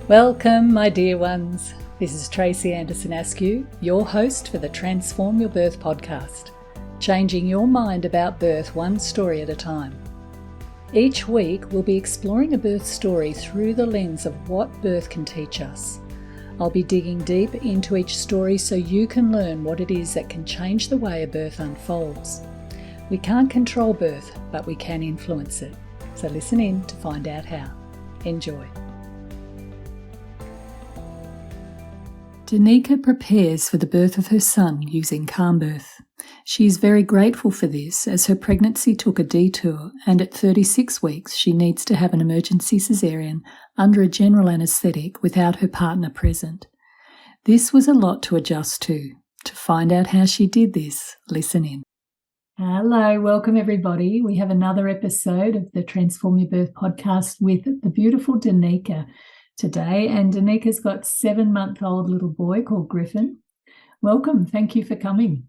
Welcome, my dear ones. This is Tracy Anderson-Askew, your host for the Transform Your Birth podcast, changing your mind about birth one story at a time. Each week, we'll be exploring a birth story through the lens of what birth can teach us. I'll be digging deep into each story so you can learn what it is that can change the way a birth unfolds. We can't control birth, but we can influence it. So listen in to find out how. Enjoy. Danika prepares for the birth of her son using calmbirth. She is very grateful for this as her pregnancy took a detour, and at 36 weeks she needs to have an emergency cesarean under a general anesthetic without her partner present. This was a lot to adjust to. To find out how she did this, listen in. Hello, welcome everybody. We have another episode of the Transform Your Birth podcast with the beautiful Danika today, and Danika's got 7-month-old little boy called Griffin. Welcome. Thank you for coming.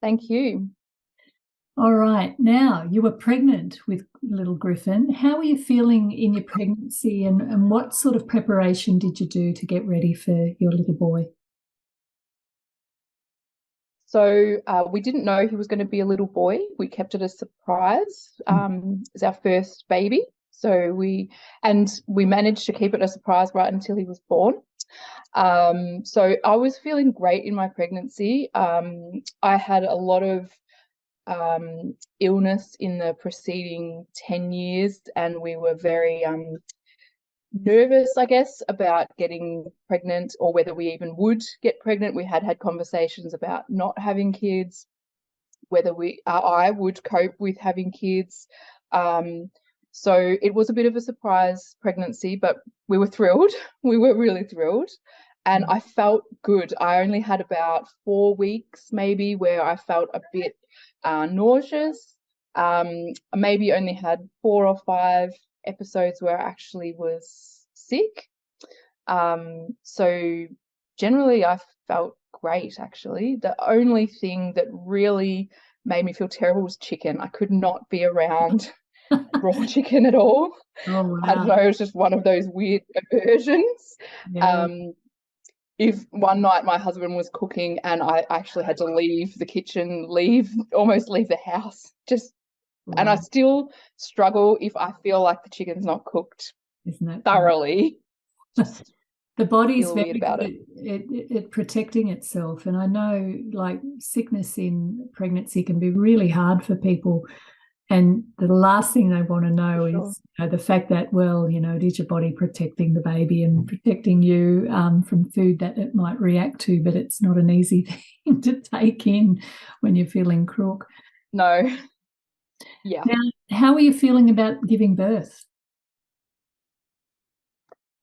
Thank you. All right. Now, you were pregnant with little Griffin. How were you feeling in your pregnancy, and what sort of preparation did you do to get ready for your little boy? So we didn't know he was going to be a little boy. We kept it a surprise as our first baby. So we managed to keep it a surprise right until he was born. So I was feeling great in my pregnancy. I had a lot of illness in the preceding 10 years, and we were very nervous, I guess, about getting pregnant or whether we even would get pregnant. We had conversations about not having kids, whether I would cope with having kids. So it was a bit of a surprise pregnancy, but we were thrilled. We were really thrilled. And I felt good. I only had about 4 weeks maybe where I felt a bit nauseous. Maybe only had 4 or 5 episodes where I actually was sick. So generally I felt great, actually. The only thing that really made me feel terrible was chicken. I could not be around raw chicken at all. Oh, wow. I don't know, it was just one of those weird aversions. Yeah. If one night my husband was cooking and I actually had to leave the kitchen, almost leave the house, and I still struggle if I feel like the chicken's not cooked, isn't that thoroughly. The body's very good at protecting itself, and I know like sickness in pregnancy can be really hard for people, and the last thing they want to know is the fact that, it is your body protecting the baby and protecting you from food that it might react to, but it's not an easy thing to take in when you're feeling crook. No. Yeah. Now, how are you feeling about giving birth?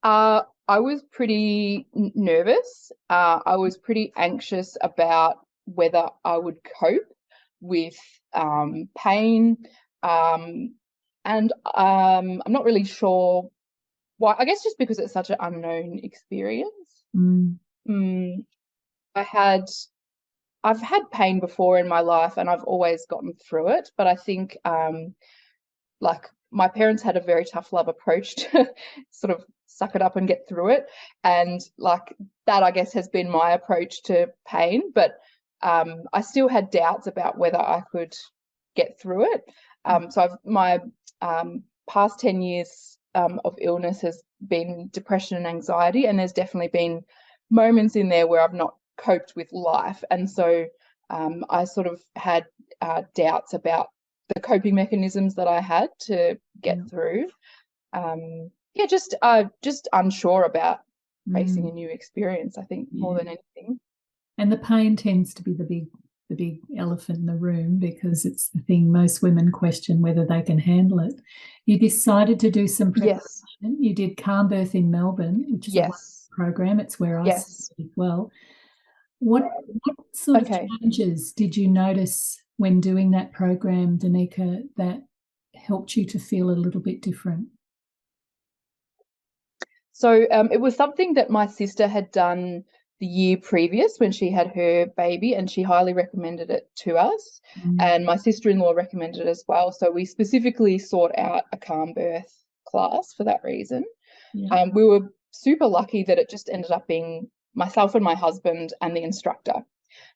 I was pretty nervous. I was pretty anxious about whether I would cope with pain. And I'm not really sure why. I guess just because it's such an unknown experience. I've had pain before in my life and I've always gotten through it, but I think like my parents had a very tough love approach to sort of suck it up and get through it, and like that I guess has been my approach to pain, but I still had doubts about whether I could get through it. So my past 10 years of illness has been depression and anxiety, and there's definitely been moments in there where I've not coped with life, and so I sort of had doubts about the coping mechanisms that I had to get through. Just unsure about facing a new experience, I think, more than anything. And the pain tends to be the big elephant in the room, because it's the thing most women question whether they can handle it. You decided to do some preparation. Yes. You did calmbirth in Melbourne, which is a program. It's where I studied as well. What sort of changes did you notice when doing that program, Danika, that helped you to feel a little bit different? So it was something that my sister had done the year previous when she had her baby, and she highly recommended it to us. And my sister-in-law recommended it as well. So we specifically sought out a calmbirth class for that reason. Yeah. We were super lucky that it just ended up being myself and my husband and the instructor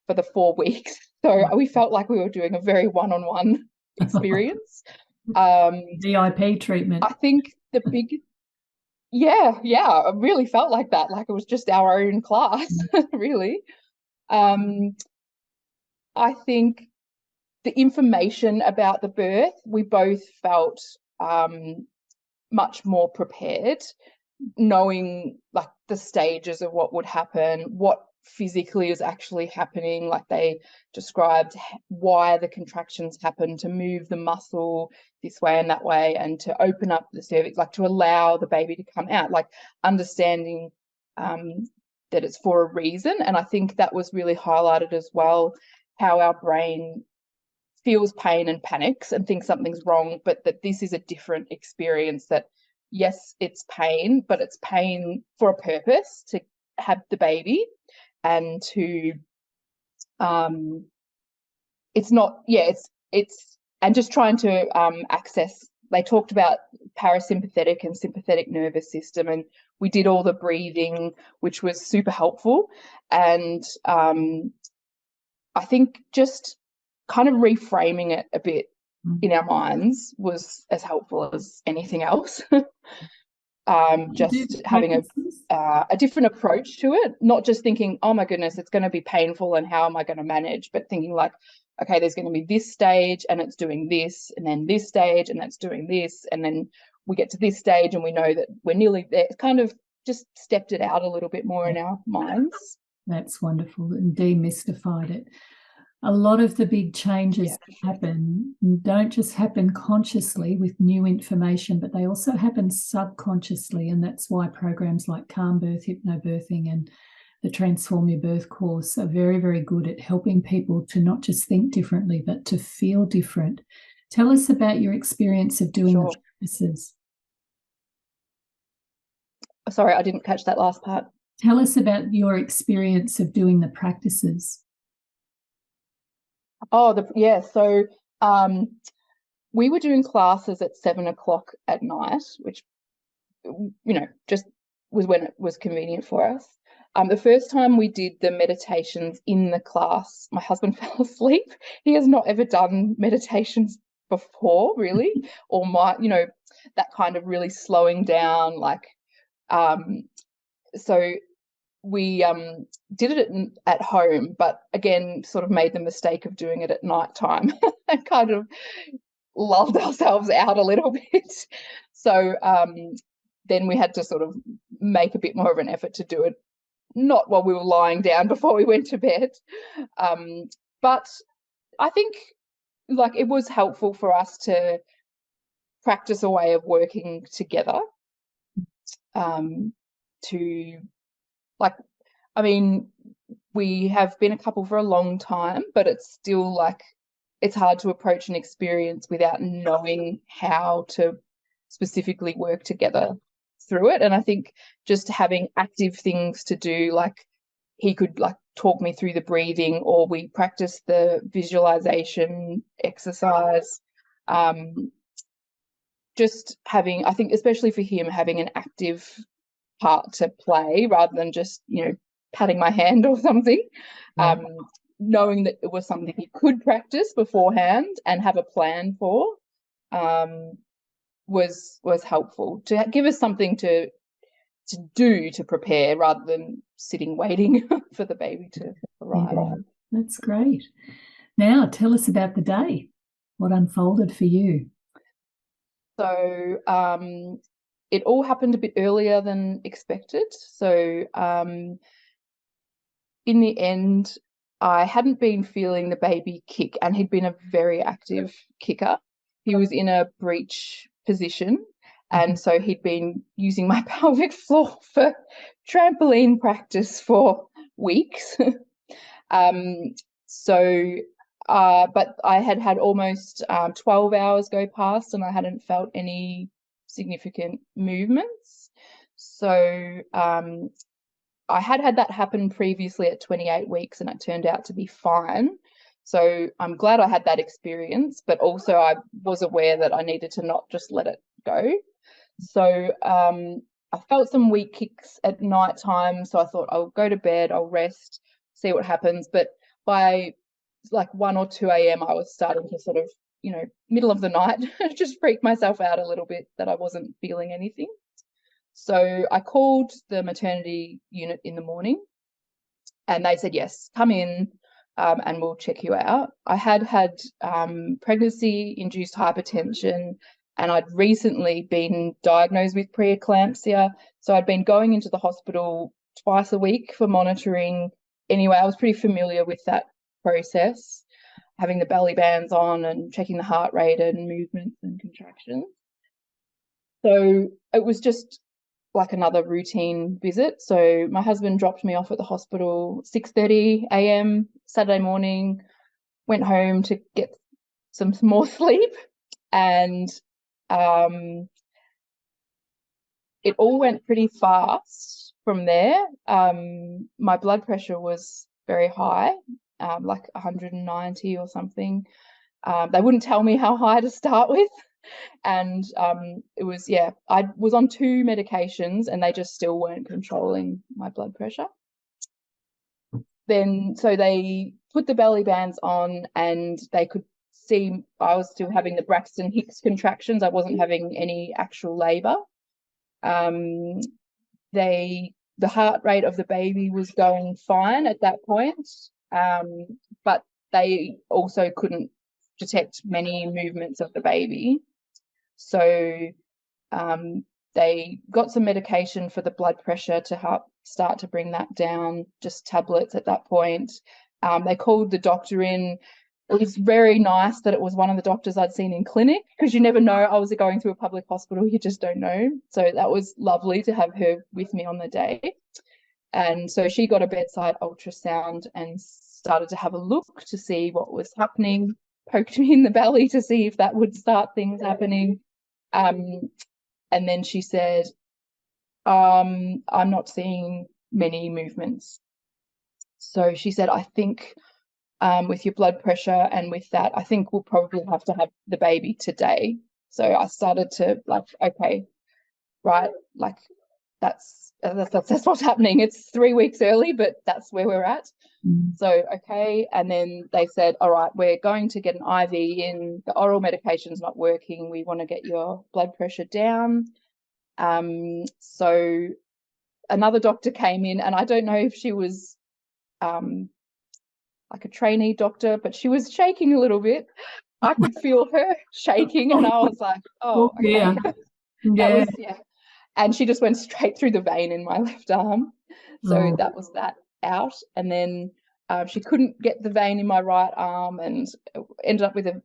for the 4 weeks. So we felt like we were doing a very one-on-one experience. VIP treatment. I think the big, yeah, I really felt like that, like it was just our own class, really. I think the information about the birth, we both felt much more prepared, knowing like the stages of what would happen, what physically is actually happening. Like they described why the contractions happen, to move the muscle this way and that way, and to open up the cervix, like to allow the baby to come out, like understanding that it's for a reason. And I think that was really highlighted as well, how our brain feels pain and panics and thinks something's wrong, but that this is a different experience, that yes, it's pain, but it's pain for a purpose, to have the baby, and to it's not, yeah, it's and just trying to access, they talked about parasympathetic and sympathetic nervous system, and we did all the breathing, which was super helpful. And I think just kind of reframing it a bit in our minds was as helpful as anything else. Just having a different approach to it, not just thinking, oh my goodness, it's going to be painful and how am I going to manage, but thinking like, okay, there's going to be this stage and it's doing this, and then this stage and that's doing this, and then we get to this stage and we know that we're nearly there. It's kind of just stepped it out a little bit more in our minds. That's wonderful, and demystified it. A lot of the big changes that happen don't just happen consciously with new information, but they also happen subconsciously. And that's why programs like Calm Birth, Hypnobirthing, and the Transform Your Birth course are very, very good at helping people to not just think differently, but to feel different. Tell us about your experience of doing the practices. Sorry, I didn't catch that last part. Tell us about your experience of doing the practices. Oh, yeah. So we were doing classes at 7 o'clock at night, which, you know, just was when it was convenient for us. The first time we did the meditations in the class, my husband fell asleep. He has not ever done meditations before, really, or you know, that kind of really slowing down, like, so we did it at home, but again, sort of made the mistake of doing it at night time and kind of lulled ourselves out a little bit. So then we had to sort of make a bit more of an effort to do it, not while we were lying down before we went to bed. But I think like it was helpful for us to practice a way of working together, to, like, I mean, we have been a couple for a long time, but it's still like, it's hard to approach an experience without knowing how to specifically work together through it. And I think just having active things to do, like he could like talk me through the breathing, or we practice the visualization exercise. Just having, I think, especially for him, having an active part to play rather than just, you know, patting my hand or something. Knowing that it was something he could practice beforehand and have a plan for, was helpful, to give us something to do, to prepare, rather than sitting waiting for the baby to arrive. Yeah, that's great. Now tell us about the day. What unfolded for you? So it all happened a bit earlier than expected. So in the end, I hadn't been feeling the baby kick, and he'd been a very active kicker. He was in a breech position, and so he'd been using my pelvic floor for trampoline practice for weeks. But I had almost 12 hours go past and I hadn't felt any significant movements. So I had that happen previously at 28 weeks and it turned out to be fine. So I'm glad I had that experience, but also I was aware that I needed to not just let it go. So I felt some weak kicks at night time, so I thought I'll go to bed, I'll rest, see what happens. But by like 1 or 2 a.m. I was starting to sort of, middle of the night, just freak myself out a little bit that I wasn't feeling anything. So I called the maternity unit in the morning and they said, yes, come in and we'll check you out. I had pregnancy-induced hypertension and I'd recently been diagnosed with preeclampsia. So I'd been going into the hospital twice a week for monitoring. Anyway, I was pretty familiar with that process, having the belly bands on and checking the heart rate and movements and contractions. So it was just like another routine visit. So my husband dropped me off at the hospital 6:30 a.m. Saturday morning, went home to get some more sleep, and it all went pretty fast from there. My blood pressure was very high, like 190 or something. They wouldn't tell me how high to start with. And it was, I was on 2 medications and they just still weren't controlling my blood pressure. Then, so they put the belly bands on and they could see I was still having the Braxton Hicks contractions. I wasn't having any actual labor. The heart rate of the baby was going fine at that point, but they also couldn't detect many movements of the baby. So they got some medication for the blood pressure to help start to bring that down, just tablets at that point. They called the doctor in. It was very nice that it was one of the doctors I'd seen in clinic, because you never know. I was going to a public hospital, you just don't know. So that was lovely to have her with me on the day. And so she got a bedside ultrasound and started to have a look to see what was happening, poked me in the belly to see if that would start things happening. And then she said, I'm not seeing many movements. So she said, I think with your blood pressure and with that, I think we'll probably have to have the baby today. So I started to okay, right, that's what's happening. It's 3 weeks early, but that's where we're at. So, okay. And then they said, all right, we're going to get an IV in. The oral medication's not working. We want to get your blood pressure down. So another doctor came in, and I don't know if she was like a trainee doctor, but she was shaking a little bit. I could feel her shaking, and I was like, oh, okay. Yeah. And she just went straight through the vein in my left arm. So that was that out. And then she couldn't get the vein in my right arm and ended up with a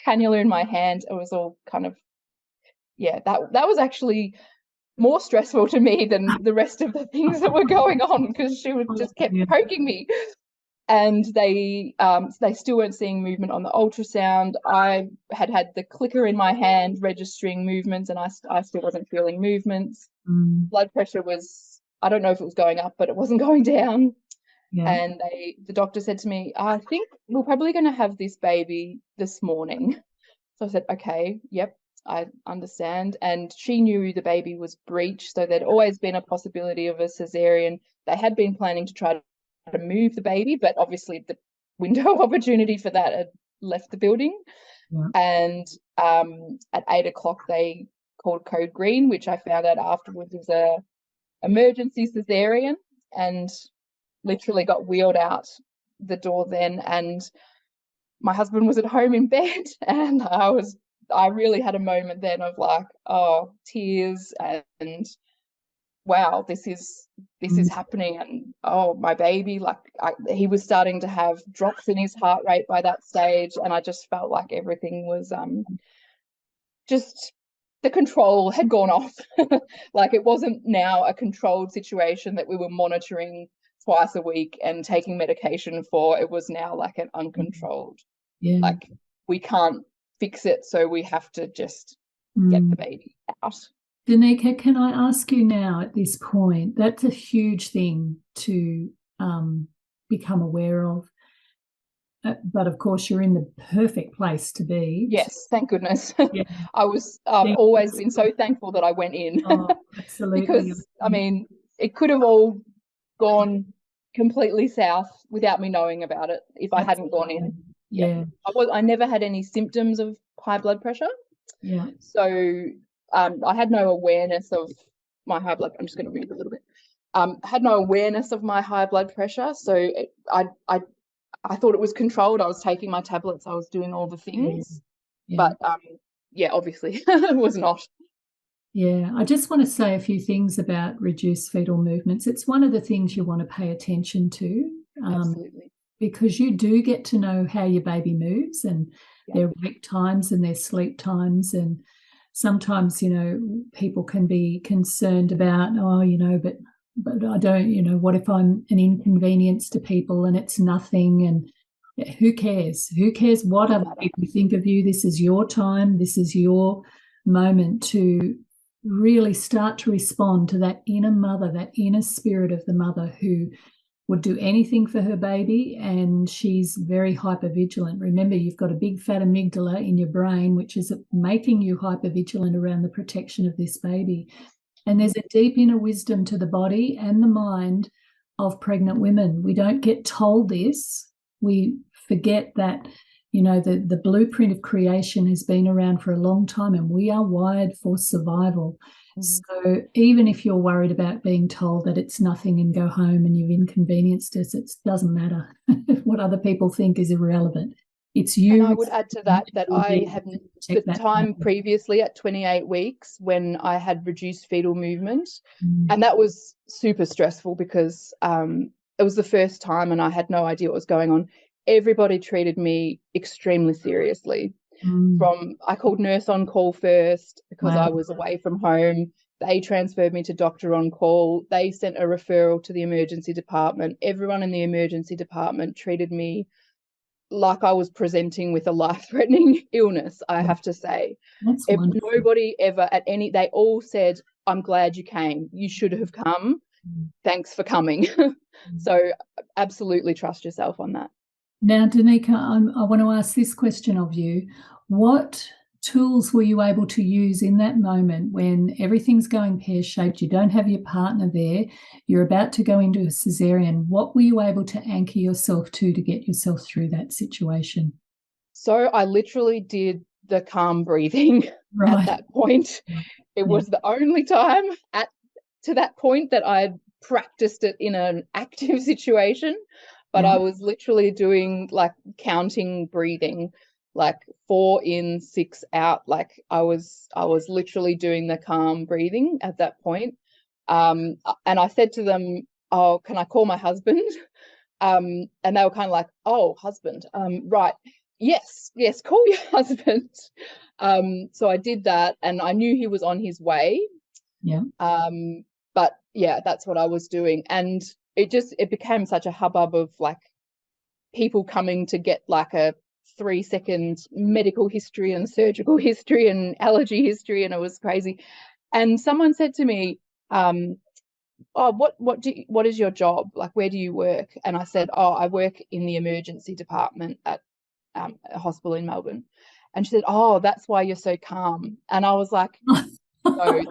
cannula in my hand. It was all kind of, that was actually more stressful to me than the rest of the things that were going on, because she would just kept poking me. And they still weren't seeing movement on the ultrasound. I had the clicker in my hand registering movements, and I still wasn't feeling movements. Blood pressure was, I don't know if it was going up, but it wasn't going down. And the doctor said to me, I think we're probably going to have this baby this morning. So I said, okay, yep, I understand. And she knew the baby was breech, so there'd always been a possibility of a cesarean. They had been planning to try to move the baby, but obviously the window of opportunity for that had left the building. And at 8 o'clock they called code green, which I found out afterwards was a emergency cesarean, and literally got wheeled out the door then. And my husband was at home in bed, and I really had a moment then of like, oh, tears, and wow, this is happening. And oh, my baby, he was starting to have drops in his heart rate by that stage, and I just felt like everything was just the control had gone off. Like, it wasn't now a controlled situation that we were monitoring twice a week and taking medication for. It was now like an uncontrolled, like, we can't fix it, so we have to just get the baby out. Danika, can I ask you now at this point, that's a huge thing to become aware of. But of course, you're in the perfect place to be. Yes, thank goodness. Yeah. I've always been so thankful that I went in. Oh, absolutely. Because, I mean, it could have all gone completely south without me knowing about it if I hadn't gone in. Yeah. I never had any symptoms of high blood pressure. Yeah. So I had no awareness of my high blood. I'm just going to read a little bit. Had no awareness of my high blood pressure. So I thought it was controlled. I was taking my tablets. I was doing all the things. Yeah. But obviously it was not. Yeah, I just want to say a few things about reduced fetal movements. It's one of the things you want to pay attention to. Absolutely. Because you do get to know how your baby moves and their wake times and their sleep times. And sometimes, people can be concerned about, but I don't, what if I'm an inconvenience to people and it's nothing? And who cares? Who cares what other people think of you? This is your time. This is your moment to really start to respond to that inner mother, that inner spirit of the mother who would do anything for her baby, and she's very hypervigilant. Remember, you've got a big fat amygdala in your brain, which is making you hypervigilant around the protection of this baby. And there's a deep inner wisdom to the body and the mind of pregnant women. We don't get told this. We forget that, the blueprint of creation has been around for a long time, and we are wired for survival. So even if you're worried about being told that it's nothing and go home and you've inconvenienced us, it doesn't matter. What other people think is irrelevant. It's you. And I would add to that I had the time previously at 28 weeks when I had reduced fetal movement. And that was super stressful because it was the first time and I had no idea what was going on. Everybody treated me extremely seriously. I called nurse on call first because I was away from home. They transferred me to doctor on call. They sent a referral to the emergency department. Everyone in the emergency department treated me like I was presenting with a life-threatening illness, I have to say. Nobody ever they all said, I'm glad you came. You should have come. Thanks for coming. So absolutely trust yourself on that. Now, Danika, I want to ask this question of you. What tools were you able to use in that moment when everything's going pear-shaped, you don't have your partner there, you're about to go into a cesarean? What were you able to anchor yourself to get yourself through that situation? So I literally did the calm breathing at that point. It was the only time to that point that I'd practiced it in an active situation. But I was literally doing like counting breathing, like 4 in, 6 out. Like I was literally doing the calm breathing at that point. And I said to them, oh, can I call my husband? And they were kind of like, oh, husband, right. Yes, call your husband. So I did that and I knew he was on his way. Yeah. But yeah, that's what I was doing. And it became such a hubbub of like people coming to get like a 3-second medical history and surgical history and allergy history, and it was crazy. And someone said to me, oh, what is your job? Like, where do you work? And I said, oh, I work in the emergency department at a hospital in Melbourne. And she said, oh, that's why you're so calm. And I was like, no,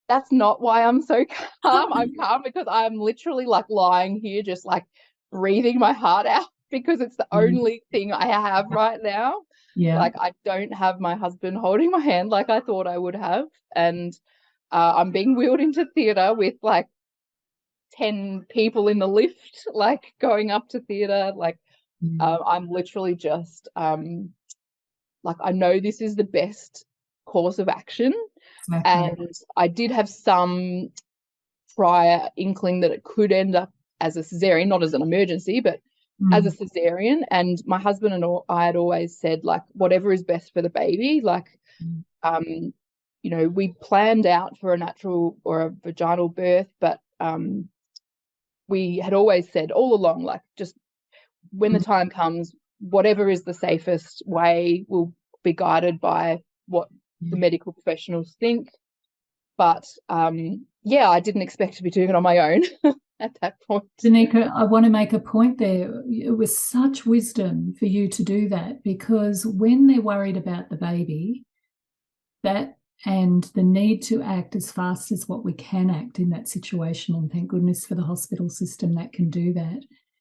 that's not why I'm so calm. I'm calm because I'm literally like lying here just like breathing my heart out because it's the only thing I have right now. Yeah. Like I don't have my husband holding my hand like I thought I would have. And I'm being wheeled into theatre with like 10 people in the lift, like going up to theatre. Like I'm literally just like I know this is the best course of action. And I did have some prior inkling that it could end up as a cesarean, not as an emergency, but as a cesarean. And my husband and I had always said, like, whatever is best for the baby, like, we planned out for a natural or a vaginal birth, but we had always said all along, like, just when the time comes, whatever is the safest way will be guided by what the medical professionals think. But I didn't expect to be doing it on my own. at that point. Danika, I want to make a point there. It was such wisdom for you to do that, because when they're worried about the baby, that and the need to act as fast as what we can act in that situation, and thank goodness for the hospital system that can do that,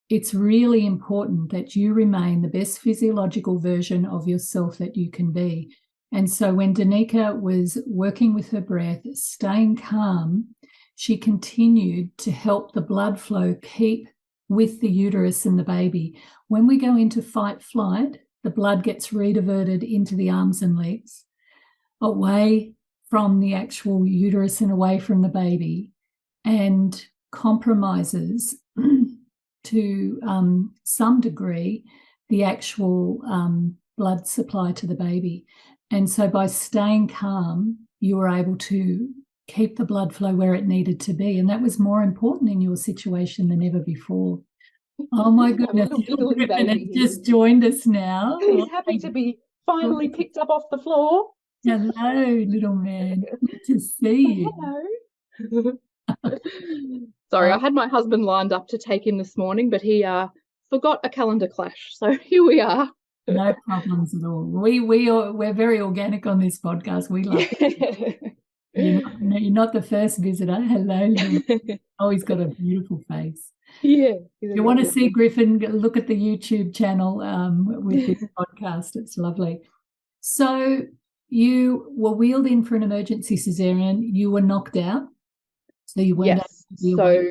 it's really important that you remain the best physiological version of yourself that you can be. And so when Danika was working with her breath, staying calm, she continued to help the blood flow keep with the uterus and the baby. When we go into fight flight, the blood gets rediverted into the arms and legs, away from the actual uterus and away from the baby, and compromises to some degree the actual blood supply to the baby. And so by staying calm, you were able to keep the blood flow where it needed to be. And that was more important in your situation than ever before. Oh my goodness, little Griffin has baby. just joined us now. He's happy to be finally picked up off the floor. Hello, little man. Good to see you. Hello. Sorry, I had my husband lined up to take him this morning, but he forgot a calendar clash. So here we are. No problems at all. We're very organic on this podcast. We love it. You're not the first visitor. Hello, little. Oh, he's got a beautiful face. Yeah. If you want to see Griffin, look at the YouTube channel with this podcast. It's lovely. So you were wheeled in for an emergency cesarean. You were knocked out. So you weren't. Yes. So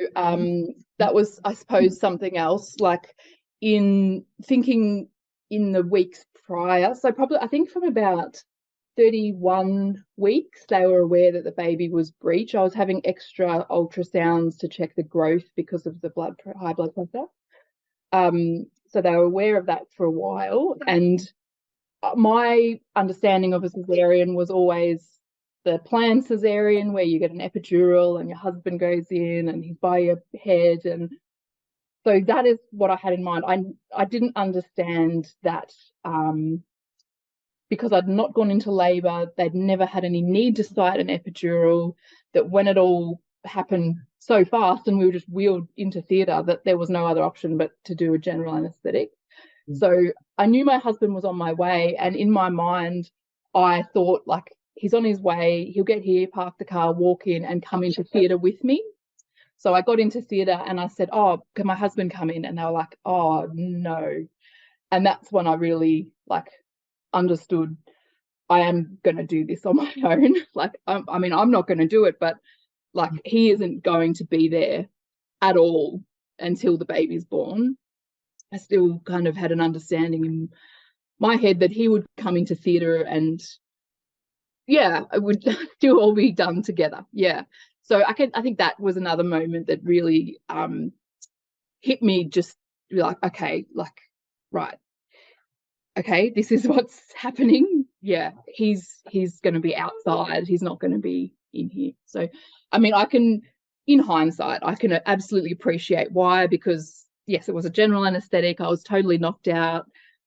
that was, I suppose, something else. Like in thinking in the weeks prior. So probably, I think from about 31 weeks, they were aware that the baby was breech. I was having extra ultrasounds to check the growth because of the high blood pressure. So they were aware of that for a while. And my understanding of a cesarean was always the planned cesarean, where you get an epidural and your husband goes in and he's by your head. And so that is what I had in mind. I didn't understand that because I'd not gone into labour, they'd never had any need to site an epidural, that when it all happened so fast and we were just wheeled into theatre, that there was no other option but to do a general anaesthetic. So I knew my husband was on my way, and in my mind, I thought, like, he's on his way, he'll get here, park the car, walk in and come into theatre with me. So I got into theatre and I said, oh, can my husband come in? And they were like, oh, no. And that's when I really, like, understood I am going to do this on my own. Like, I mean, I'm not going to do it, but, like, he isn't going to be there at all until the baby's born. I still kind of had an understanding in my head that he would come into theatre and, yeah, it would still all be done together. Yeah. So I think that was another moment that really hit me, just like, okay, like, right, okay, this is what's happening. Yeah, he's going to be outside. He's not going to be in here. So, I mean, in hindsight, I can absolutely appreciate why, because yes, it was a general anaesthetic. I was totally knocked out,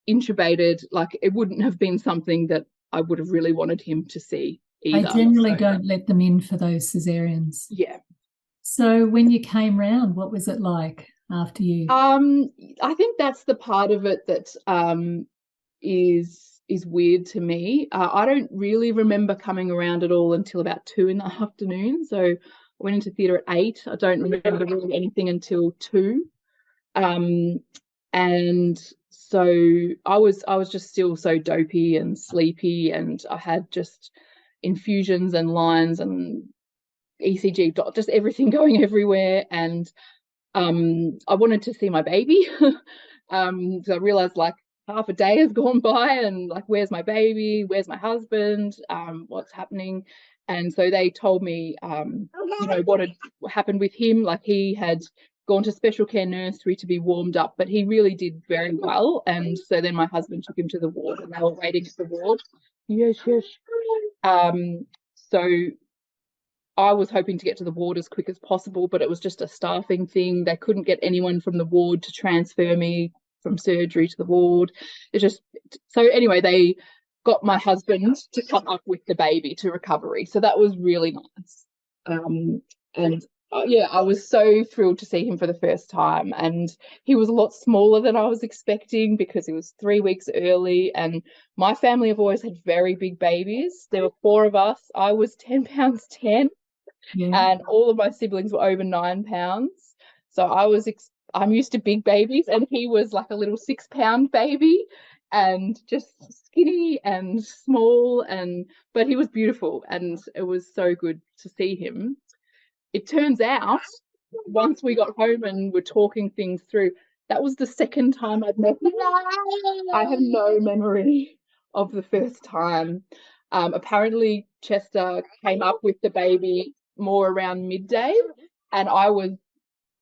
intubated. Like, it wouldn't have been something that I would have really wanted him to see either. I generally don't let them in for those cesareans. Yeah. So when you came round, what was it like after you? I think that's the part of it that is weird to me. I don't really remember coming around at all until about 2 in the afternoon. So I went into theatre at 8. I don't remember really anything until 2. And so I was just still so dopey and sleepy, and I had just infusions and lines and ECG, just everything going everywhere. And I wanted to see my baby. So I realized, like, half a day has gone by and, like, where's my baby? Where's my husband? What's happening? And so they told me, you know, what had happened with him. Like, he had gone to special care nursery to be warmed up, but he really did very well. And so then my husband took him to the ward, and they were waiting at the ward. Yes. So I was hoping to get to the ward as quick as possible, but it was just a staffing thing. They couldn't get anyone from the ward to transfer me from surgery to the ward. It's just, so anyway, they got my husband to come up with the baby to recovery. So that was really nice. And Yeah, I was so thrilled to see him for the first time, and he was a lot smaller than I was expecting because he was 3 weeks early. And my family have always had very big babies. There were four of us. I was 10 pounds 10, Yeah. and all of my siblings were over 9 pounds. So I'm used to big babies, and he was like a little 6 pound baby, and just skinny and small, but he was beautiful, and it was so good to see him. It turns out, once we got home and were talking things through, that was the second time I'd met him. I have no memory of the first time. Apparently, Chester came up with the baby more around midday, and I was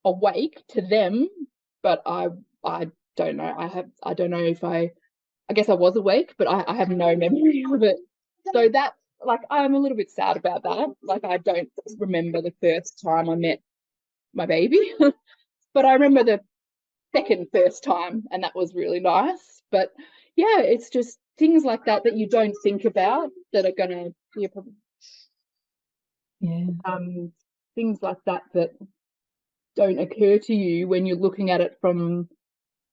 awake to them, but I don't know. I don't know if I guess I was awake, but I have no memory of it. So that, like, I'm a little bit sad about that. Like, I don't remember the first time I met my baby, but I remember the first time, and that was really nice. But yeah, it's just things like that that you don't think about that are gonna be a problem. Yeah. Things like that that don't occur to you when you're looking at it from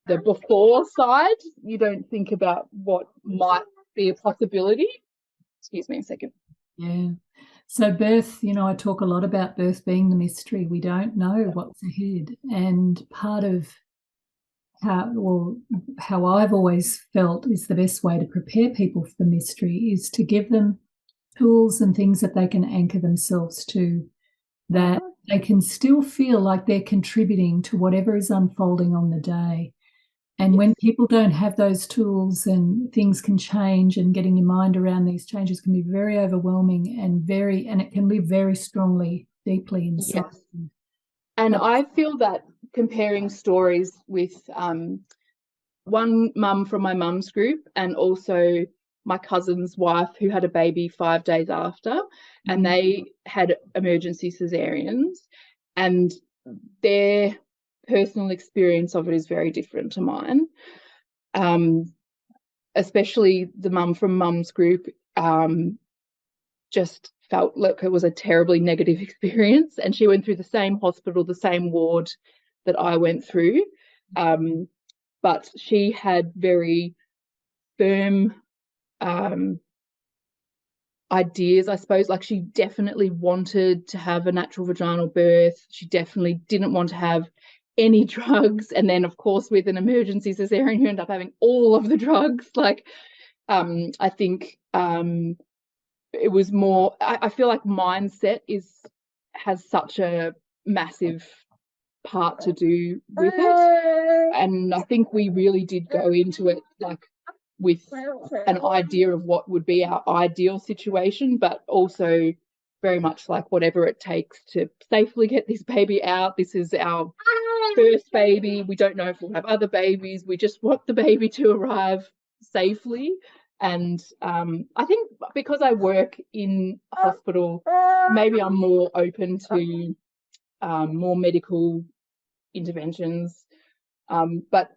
the before side. You don't think about what might be a possibility. Excuse me a second. Yeah. So birth, I talk a lot about birth being the mystery. We don't know what's ahead. And part of how I've always felt is the best way to prepare people for the mystery is to give them tools and things that they can anchor themselves to, that they can still feel like they're contributing to whatever is unfolding on the day. And when people don't have those tools, and things can change, and getting your mind around these changes can be very overwhelming and it can live very strongly, deeply inside. Yes. And I feel that comparing stories with one mum from my mum's group, and also my cousin's wife who had a baby 5 days after, and they had emergency cesareans, and their personal experience of it is very different to mine. Especially the mum from mum's group just felt like it was a terribly negative experience, and she went through the same hospital, the same ward that I went through, but she had very firm ideas, I suppose. Like, she definitely wanted to have a natural vaginal birth. She definitely didn't want to have any drugs, and then of course with an emergency cesarean you end up having all of the drugs. Like, I think it was more, I feel like mindset has such a massive part to do with it, and I think we really did go into it like with an idea of what would be our ideal situation, but also very much like whatever it takes to safely get this baby out. This is our first baby. We don't know if we'll have other babies. We just want the baby to arrive safely. And I think because I work in a hospital, maybe I'm more open to more medical interventions. But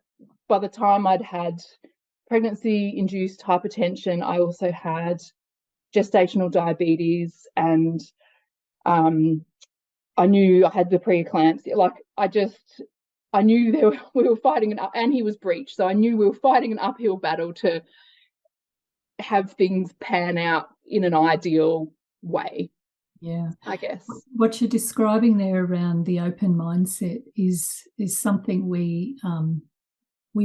by the time I'd had pregnancy-induced hypertension, I also had gestational diabetes, and I knew I had the preeclampsia. Like, I knew we were fighting and he was breech, so I knew we were fighting an uphill battle to have things pan out in an ideal way. Yeah, I guess what you're describing there around the open mindset is something we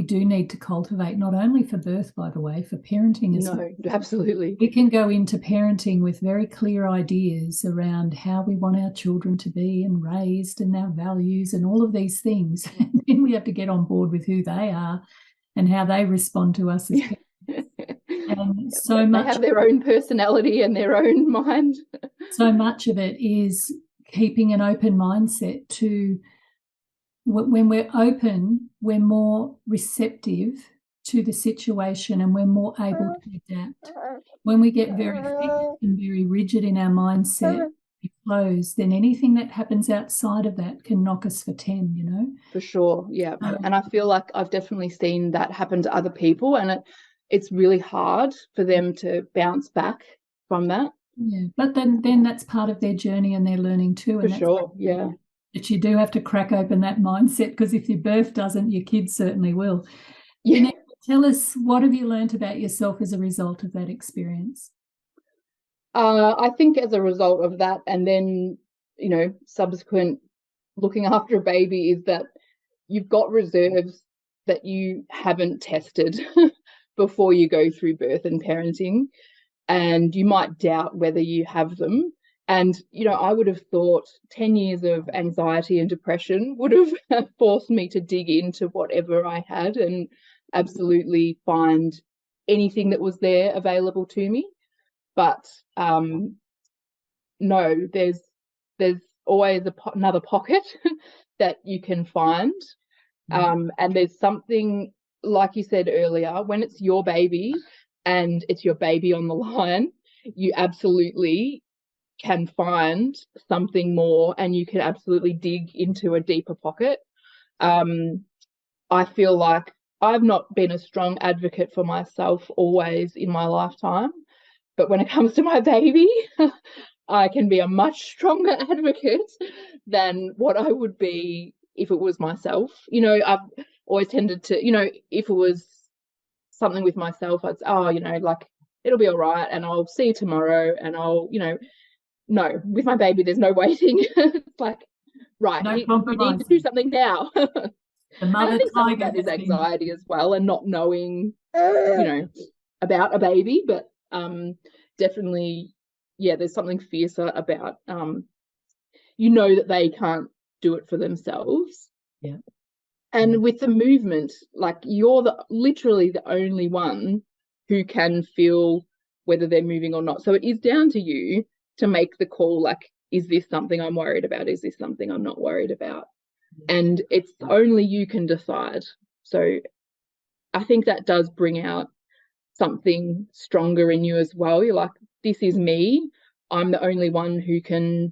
do need to cultivate, not only for birth, by the way, for parenting as well. No, absolutely. We can go into parenting with very clear ideas around how we want our children to be and raised, and our values and all of these things. And then we have to get on board with who they are and how they respond to us as parents. And so much, they have their own personality and their own mind. So much of it is keeping an open mindset to, when we're open, we're more receptive to the situation, and we're more able to adapt. When we get very fixed and very rigid in our mindset, we close, then anything that happens outside of that can knock us for 10, For sure, yeah. And I feel like I've definitely seen that happen to other people, and it's really hard for them to bounce back from that. Yeah, but then that's part of their journey and their learning too. For sure, yeah. But you do have to crack open that mindset, because if your birth doesn't, your kids certainly will. Yeah. Tell us, what have you learned about yourself as a result of that experience? I think as a result of that, and then, subsequent looking after a baby, is that you've got reserves that you haven't tested before you go through birth and parenting, and you might doubt whether you have them. And, I would have thought 10 years of anxiety and depression would have forced me to dig into whatever I had and absolutely find anything that was there available to me. But no, there's always another pocket that you can find. And there's something, like you said earlier, when it's your baby and it's your baby on the line, you absolutely can find something more, and you can absolutely dig into a deeper pocket. I feel like I've not been a strong advocate for myself always in my lifetime, but when it comes to my baby, I can be a much stronger advocate than what I would be if it was myself. I've always tended to, if it was something with myself, I'd say, like, it'll be all right, and I'll see you tomorrow, and I'll, no, with my baby, there's no waiting. It's like, right, No you need to do something now. The mother I think some of tiger that is anxiety as well, and not knowing, about a baby, but definitely, yeah, there's something fiercer about, that they can't do it for themselves. Yeah. And with the movement, like, you're literally the only one who can feel whether they're moving or not. So it is down to you to make the call, like, is this something I'm worried about? Is this something I'm not worried about? And it's only you can decide. So I think that does bring out something stronger in you as well. You're like, this is me. I'm the only one who can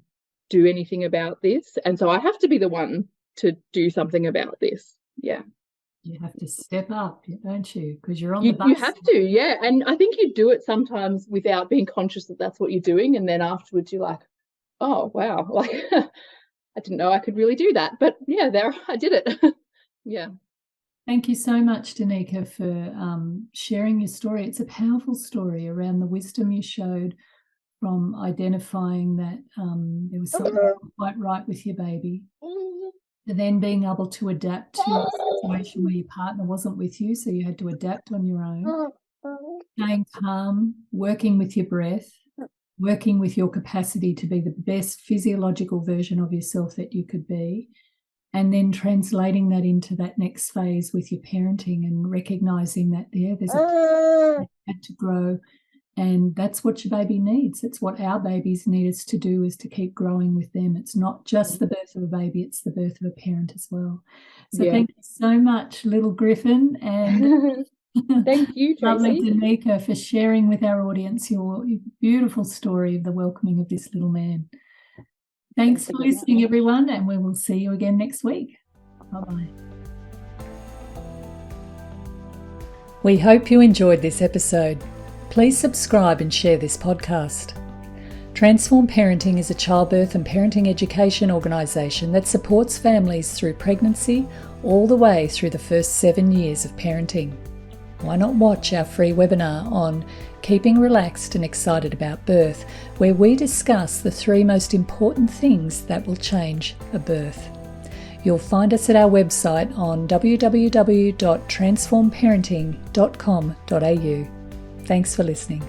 do anything about this. And so I have to be the one to do something about this. Yeah. You have to step up, don't you? Because you're on the bus. You have to, yeah. And I think you do it sometimes without being conscious that that's what you're doing. And then afterwards you're like, oh, wow, like, I didn't know I could really do that. But yeah, there, I did it. Yeah. Thank you so much, Danika, for sharing your story. It's a powerful story around the wisdom you showed from identifying that there was something not quite right with your baby, and then being able to adapt to a situation where your partner wasn't with you, so you had to adapt on your own, staying calm, working with your breath, working with your capacity to be the best physiological version of yourself that you could be, and then translating that into that next phase with your parenting and recognising that there's a that had to grow. And that's what your baby needs. It's what our babies need us to do, is to keep growing with them. It's not just the birth of a baby, it's the birth of a parent as well. So Thank you so much, little Griffin. And thank you, Tracy. Lovely Danika, for sharing with our audience your beautiful story of the welcoming of this little man. Thanks for listening, everyone, and we will see you again next week. Bye-bye. We hope you enjoyed this episode. Please subscribe and share this podcast. Transform Parenting is a childbirth and parenting education organisation that supports families through pregnancy all the way through the first 7 years of parenting. Why not watch our free webinar on Keeping Relaxed and Excited About Birth, where we discuss the 3 most important things that will change a birth. You'll find us at our website on www.transformparenting.com.au. Thanks for listening.